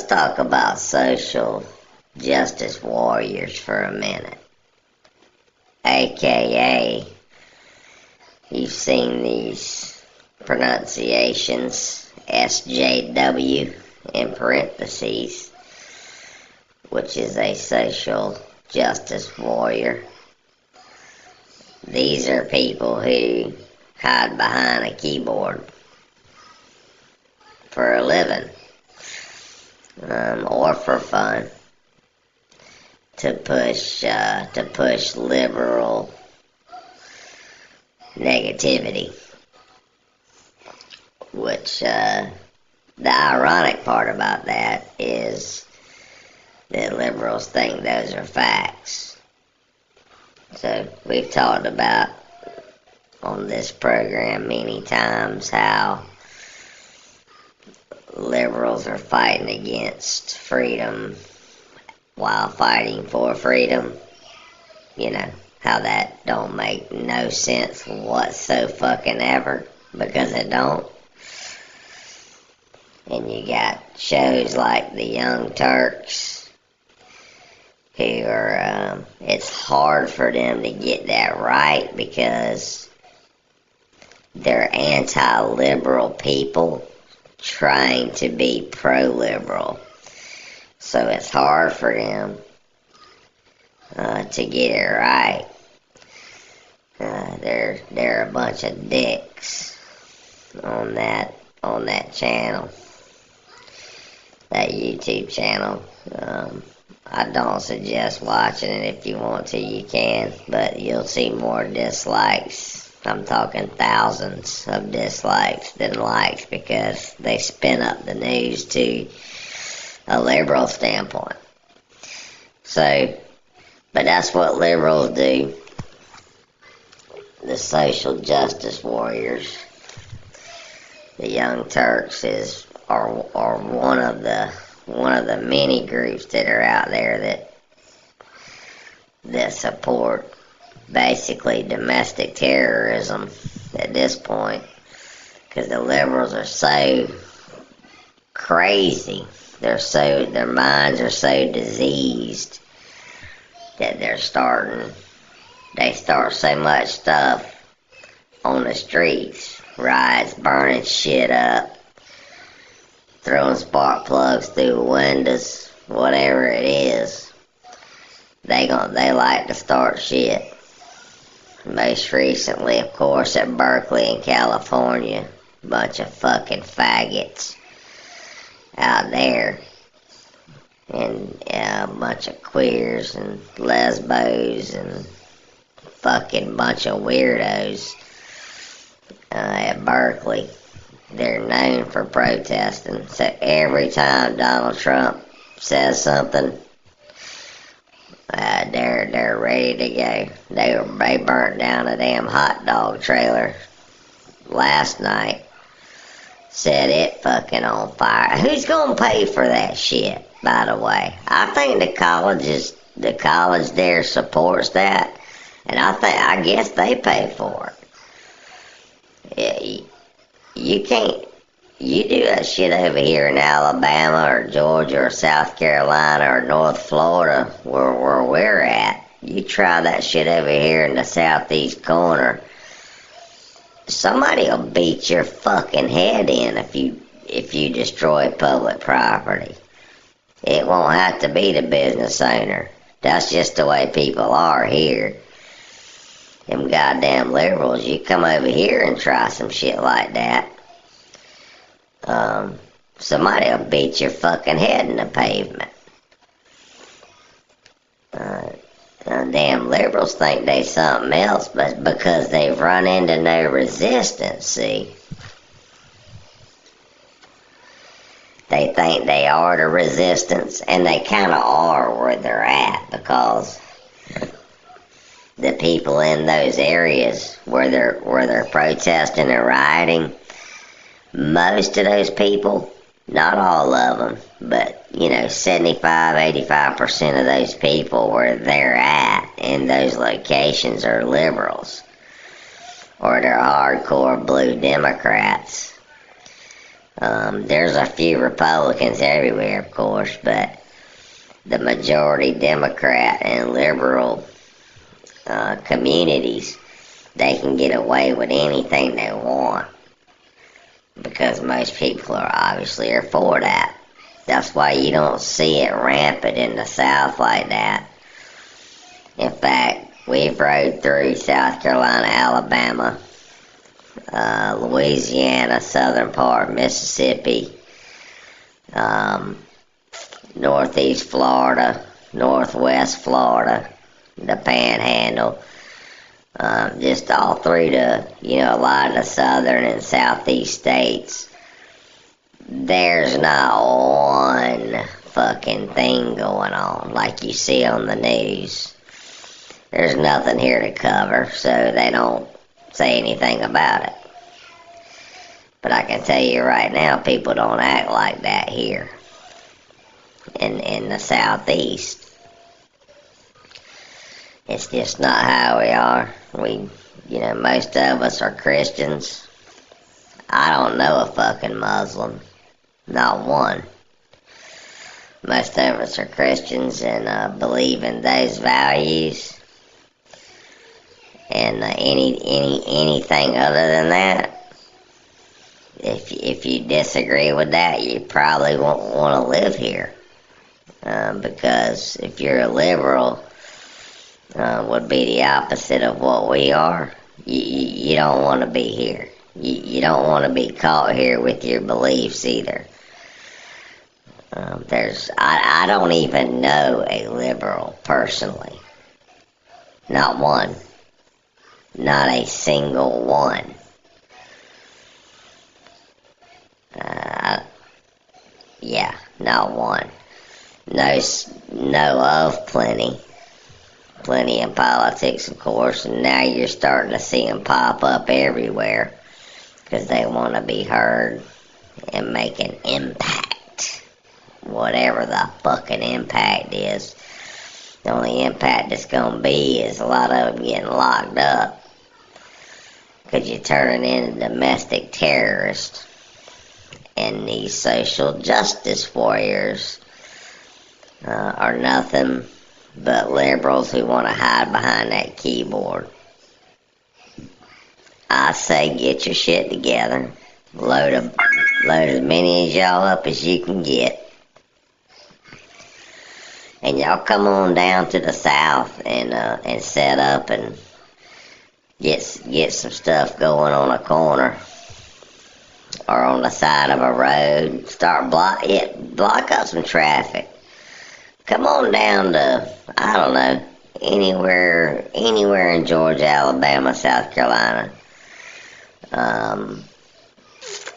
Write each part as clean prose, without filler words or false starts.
let's talk about social justice warriors for a minute. AKA, you've seen these pronunciations, SJW in parentheses, which is a social justice warrior. These are people who hide behind a keyboard for a living, or for fun, to push liberal negativity. Which the ironic part about that is that liberals think those are facts. So we've talked about on this program many times how liberals are fighting against freedom while fighting for freedom. You know, how that don't make no sense whatsoever, because it don't. And you got shows like the Young Turks, who are, it's hard for them to get that right because they're anti-liberal people trying to be pro-liberal. So it's hard for them to get it right. They're a bunch of dicks on that channel, that YouTube channel. I don't suggest watching it. If you want to, you can, but you'll see more dislikes. I'm talking thousands of dislikes than likes, because they spin up the news to a liberal standpoint. So, but that's what liberals do. The social justice warriors, the Young Turks, are one of the many groups that are out there that support basically domestic terrorism at this point, because the liberals are so crazy, their minds are so diseased that they start so much stuff on the streets, riots, burning shit up, throwing spark plugs through the windows, whatever it is. They like to start shit. Most recently, of course, at Berkeley in California, a bunch of fucking faggots out there, and a bunch of queers and lesbos and fucking bunch of weirdos at Berkeley. They're known for protesting. So every time Donald Trump says something, they're ready to go. They burnt down a damn hot dog trailer last night. Set it fucking on fire. Who's gonna pay for that shit, by the way? I think the college there supports that, and I guess they pay for it. You do that shit over here in Alabama or Georgia or South Carolina or North Florida, where we're at. You try that shit over here in the southeast corner, somebody will beat your fucking head in if you destroy public property. It won't have to be the business owner. That's just the way people are here. Them goddamn liberals, you come over here and try some shit like that, somebody will beat your fucking head in the pavement. Damn liberals think they something else, but because they've run into no resistance, see. They think they are the resistance, and they kind of are where they're at, because the people in those areas where they're protesting and rioting, most of those people, not all of them, but 75-85% of those people where they're at in those locations are liberals, or they're hardcore blue Democrats. There's a few Republicans everywhere, of course, but the majority Democrat and liberal communities, they can get away with anything they want because most people are for that. That's why you don't see it rampant in the South like that. In fact, we've rode through South Carolina, Alabama, Louisiana, southern part of Mississippi, northeast Florida, northwest Florida, the Panhandle, just all through a lot of the southern and southeast states. There's not one fucking thing going on like you see on the news. There's nothing here to cover, so they don't say anything about it. But I can tell you right now, people don't act like that here in the southeast. It's just not how we are. Most of us are Christians. I don't know a fucking Muslim. Not one. Most of us are Christians and believe in those values. And anything other than that, if you disagree with that, you probably won't want to live here. Because if you're a liberal, would be the opposite of what we are. You don't want to be here. You don't want to be caught here with your beliefs either. I don't even know a liberal personally. Not one. Not a single one. Yeah, not one. Know of plenty. Plenty in politics, of course, and now you're starting to see them pop up everywhere because they want to be heard and make an impact. Whatever the fucking impact is. The only impact it's going to be is a lot of them getting locked up because you're turning into domestic terrorists. And these social justice warriors are nothing but liberals who want to hide behind that keyboard. I say get your shit together. Load as many of y'all up as you can get. And y'all come on down to the South and set up and get some stuff going on a corner or on the side of a road. Start block up some traffic. Come on down to, I don't know, anywhere in Georgia, Alabama, South Carolina,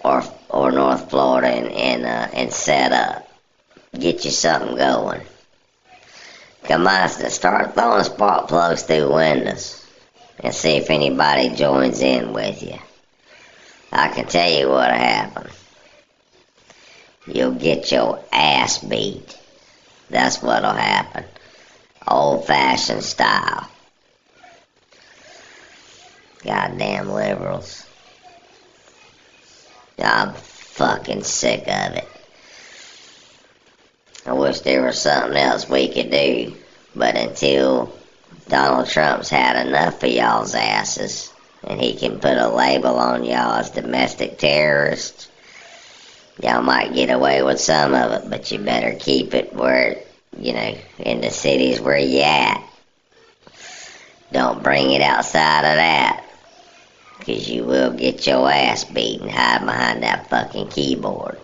or North Florida and set up. Get you something going. Come on, start throwing spark plugs through windows and see if anybody joins in with you. I can tell you what'll happen. You'll get your ass beat. That's what'll happen. Old-fashioned style. Goddamn liberals. I'm fucking sick of it. I wish there was something else we could do, but until Donald Trump's had enough of y'all's asses, and he can put a label on y'all as domestic terrorists, y'all might get away with some of it, but you better keep it where, in the cities where you at. Don't bring it outside of that, because you will get your ass beaten hiding behind that fucking keyboard.